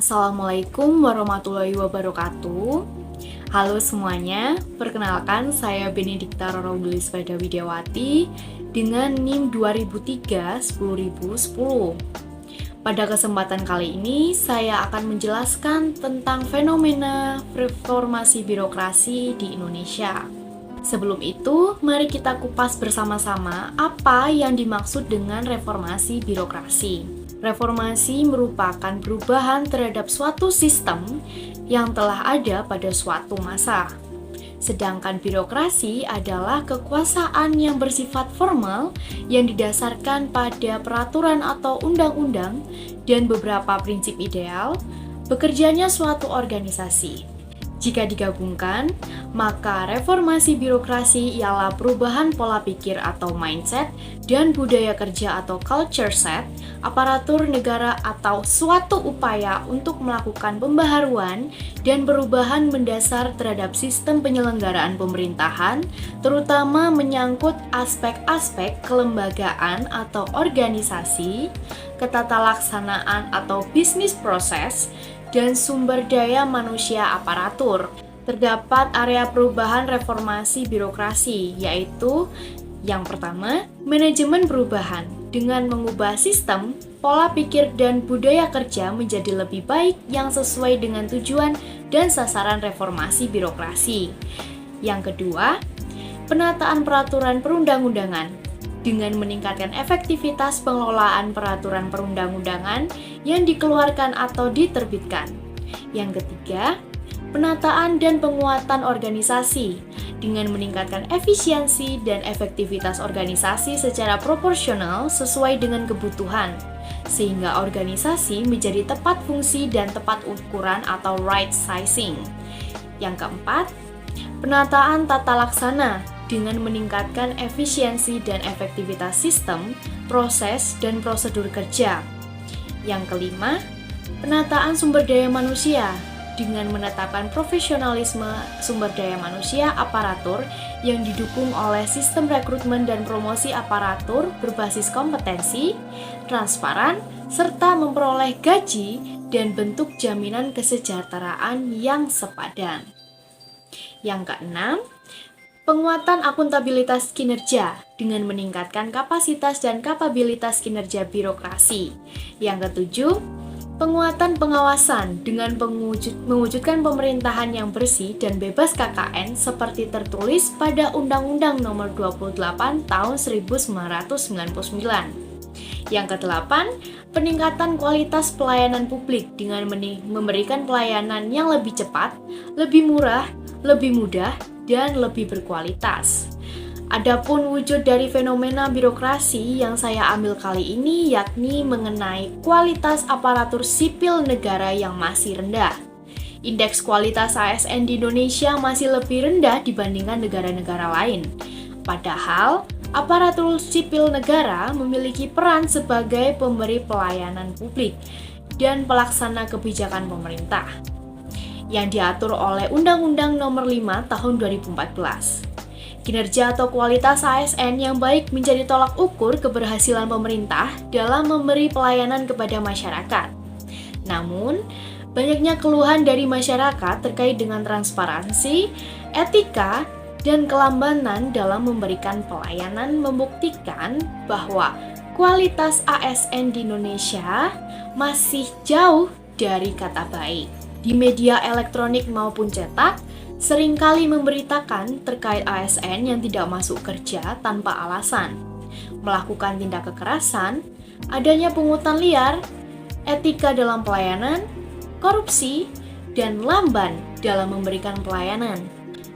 Assalamualaikum warahmatullahi wabarakatuh. Halo semuanya, perkenalkan saya Benedikta Rorobulis pada Widiawati dengan NIM 2003 10010. Pada kesempatan kali ini, saya akan menjelaskan tentang fenomena reformasi birokrasi di Indonesia. Sebelum itu, mari kita kupas bersama-sama apa yang dimaksud dengan reformasi birokrasi. Reformasi merupakan perubahan terhadap suatu sistem yang telah ada pada suatu masa. Sedangkan birokrasi adalah kekuasaan yang bersifat formal yang didasarkan pada peraturan atau undang-undang dan beberapa prinsip ideal bekerjanya suatu organisasi. Jika digabungkan, maka reformasi birokrasi ialah perubahan pola pikir atau mindset dan budaya kerja atau culture set, aparatur negara atau suatu upaya untuk melakukan pembaharuan dan perubahan mendasar terhadap sistem penyelenggaraan pemerintahan, terutama menyangkut aspek-aspek kelembagaan atau organisasi, ketatalaksanaan atau bisnis proses, dan sumber daya manusia aparatur. Terdapat area perubahan reformasi birokrasi, yaitu yang pertama, manajemen perubahan dengan mengubah sistem, pola pikir, dan budaya kerja menjadi lebih baik yang sesuai dengan tujuan dan sasaran reformasi birokrasi. Yang kedua, penataan peraturan perundang-undangan dengan meningkatkan efektivitas pengelolaan peraturan perundang-undangan yang dikeluarkan atau diterbitkan. Yang ketiga, penataan dan penguatan organisasi dengan meningkatkan efisiensi dan efektivitas organisasi secara proporsional sesuai dengan kebutuhan, sehingga organisasi menjadi tepat fungsi dan tepat ukuran atau right sizing. Yang keempat, penataan tata laksana dengan meningkatkan efisiensi dan efektivitas sistem, proses, dan prosedur kerja. Yang kelima, penataan sumber daya manusia dengan menetapkan profesionalisme sumber daya manusia aparatur yang didukung oleh sistem rekrutmen dan promosi aparatur berbasis kompetensi, transparan, serta memperoleh gaji dan bentuk jaminan kesejahteraan yang sepadan. Yang keenam, penguatan akuntabilitas kinerja dengan meningkatkan kapasitas dan kapabilitas kinerja birokrasi. Yang ketujuh, penguatan pengawasan dengan mewujudkan pemerintahan yang bersih dan bebas KKN seperti tertulis pada Undang-Undang Nomor 28 Tahun 1999. Yang kedelapan, peningkatan kualitas pelayanan publik dengan memberikan pelayanan yang lebih cepat, lebih murah, lebih mudah, dan lebih berkualitas. Adapun wujud dari fenomena birokrasi yang saya ambil kali ini yakni mengenai kualitas aparatur sipil negara yang masih rendah. Indeks kualitas ASN di Indonesia masih lebih rendah dibandingkan negara-negara lain. Padahal, aparatur sipil negara memiliki peran sebagai pemberi pelayanan publik dan pelaksana kebijakan pemerintah yang diatur oleh Undang-Undang Nomor 5 Tahun 2014. Kinerja atau kualitas ASN yang baik menjadi tolak ukur keberhasilan pemerintah dalam memberi pelayanan kepada masyarakat. Namun, banyaknya keluhan dari masyarakat terkait dengan transparansi, etika, dan kelambanan dalam memberikan pelayanan membuktikan bahwa kualitas ASN di Indonesia masih jauh dari kata baik. Di media elektronik maupun cetak, seringkali memberitakan terkait ASN yang tidak masuk kerja tanpa alasan, melakukan tindak kekerasan, adanya pungutan liar, etika dalam pelayanan, korupsi, dan lamban dalam memberikan pelayanan.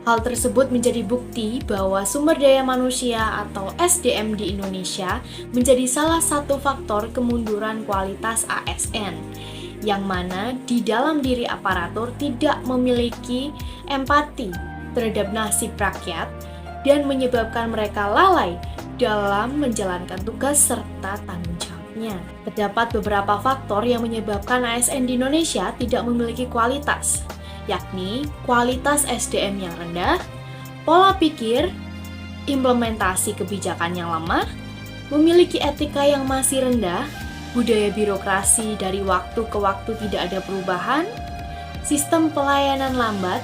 Hal tersebut menjadi bukti bahwa sumber daya manusia atau SDM di Indonesia menjadi salah satu faktor kemunduran kualitas ASN, yang mana di dalam diri aparatur tidak memiliki empati terhadap nasib rakyat dan menyebabkan mereka lalai dalam menjalankan tugas serta tanggung jawabnya. Terdapat beberapa faktor yang menyebabkan ASN di Indonesia tidak memiliki kualitas, yakni kualitas SDM yang rendah, pola pikir, implementasi kebijakan yang lemah, memiliki etika yang masih rendah, budaya birokrasi dari waktu ke waktu tidak ada perubahan, sistem pelayanan lambat,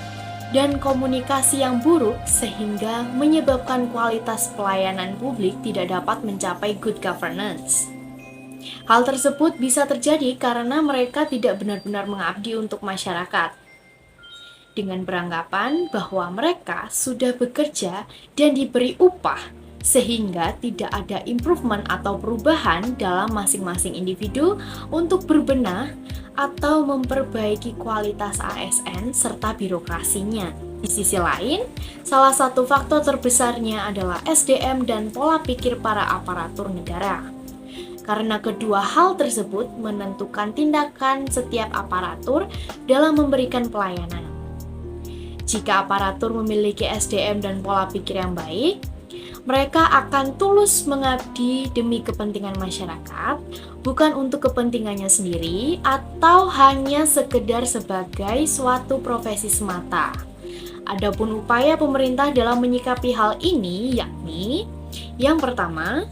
dan komunikasi yang buruk sehingga menyebabkan kualitas pelayanan publik tidak dapat mencapai good governance. Hal tersebut bisa terjadi karena mereka tidak benar-benar mengabdi untuk masyarakat. Dengan beranggapan bahwa mereka sudah bekerja dan diberi upah, sehingga tidak ada improvement atau perubahan dalam masing-masing individu untuk berbenah atau memperbaiki kualitas ASN serta birokrasinya. Di sisi lain, salah satu faktor terbesarnya adalah SDM dan pola pikir para aparatur negara. Karena kedua hal tersebut menentukan tindakan setiap aparatur dalam memberikan pelayanan. Jika aparatur memiliki SDM dan pola pikir yang baik, mereka akan tulus mengabdi demi kepentingan masyarakat, bukan untuk kepentingannya sendiri atau hanya sekedar sebagai suatu profesi semata. Adapun upaya pemerintah dalam menyikapi hal ini yakni yang pertama,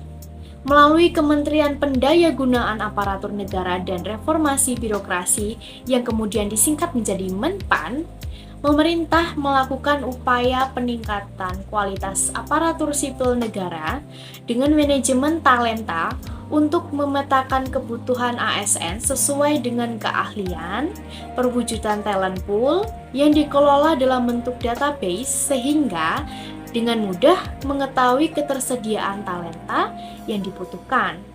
melalui Kementerian Pendayagunaan Aparatur Negara dan Reformasi Birokrasi yang kemudian disingkat menjadi Menpan, pemerintah melakukan upaya peningkatan kualitas aparatur sipil negara dengan manajemen talenta untuk memetakan kebutuhan ASN sesuai dengan keahlian, perwujudan talent pool yang dikelola dalam bentuk database sehingga dengan mudah mengetahui ketersediaan talenta yang dibutuhkan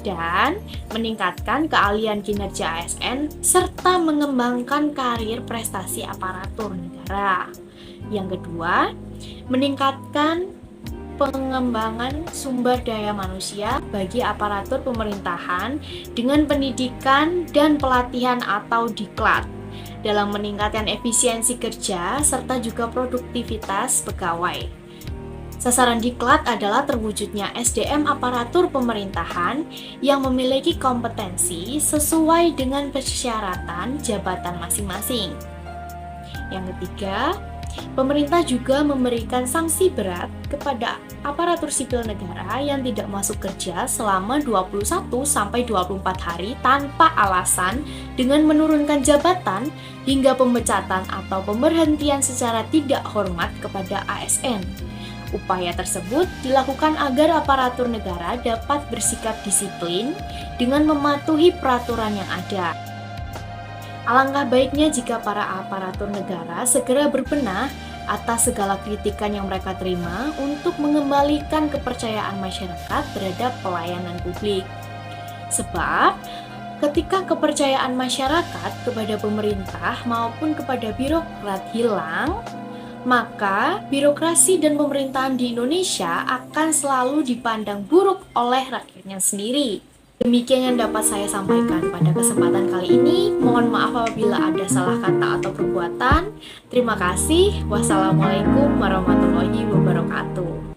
dan meningkatkan keahlian kinerja ASN serta mengembangkan karir prestasi aparatur negara. Yang kedua, meningkatkan pengembangan sumber daya manusia bagi aparatur pemerintahan dengan pendidikan dan pelatihan atau diklat dalam meningkatkan efisiensi kerja serta juga produktivitas pegawai. Sasaran diklat adalah terwujudnya SDM aparatur pemerintahan yang memiliki kompetensi sesuai dengan persyaratan jabatan masing-masing. Yang ketiga, pemerintah juga memberikan sanksi berat kepada aparatur sipil negara yang tidak masuk kerja selama 21-24 hari tanpa alasan dengan menurunkan jabatan hingga pemecatan atau pemberhentian secara tidak hormat kepada ASN. Upaya tersebut dilakukan agar aparatur negara dapat bersikap disiplin dengan mematuhi peraturan yang ada. Alangkah baiknya jika para aparatur negara segera berbenah atas segala kritikan yang mereka terima untuk mengembalikan kepercayaan masyarakat terhadap pelayanan publik. Sebab, ketika kepercayaan masyarakat kepada pemerintah maupun kepada birokrat hilang, maka birokrasi dan pemerintahan di Indonesia akan selalu dipandang buruk oleh rakyatnya sendiri. Demikian yang dapat saya sampaikan pada kesempatan kali ini. Mohon maaf apabila ada salah kata atau perbuatan. Terima kasih. Wassalamualaikum warahmatullahi wabarakatuh.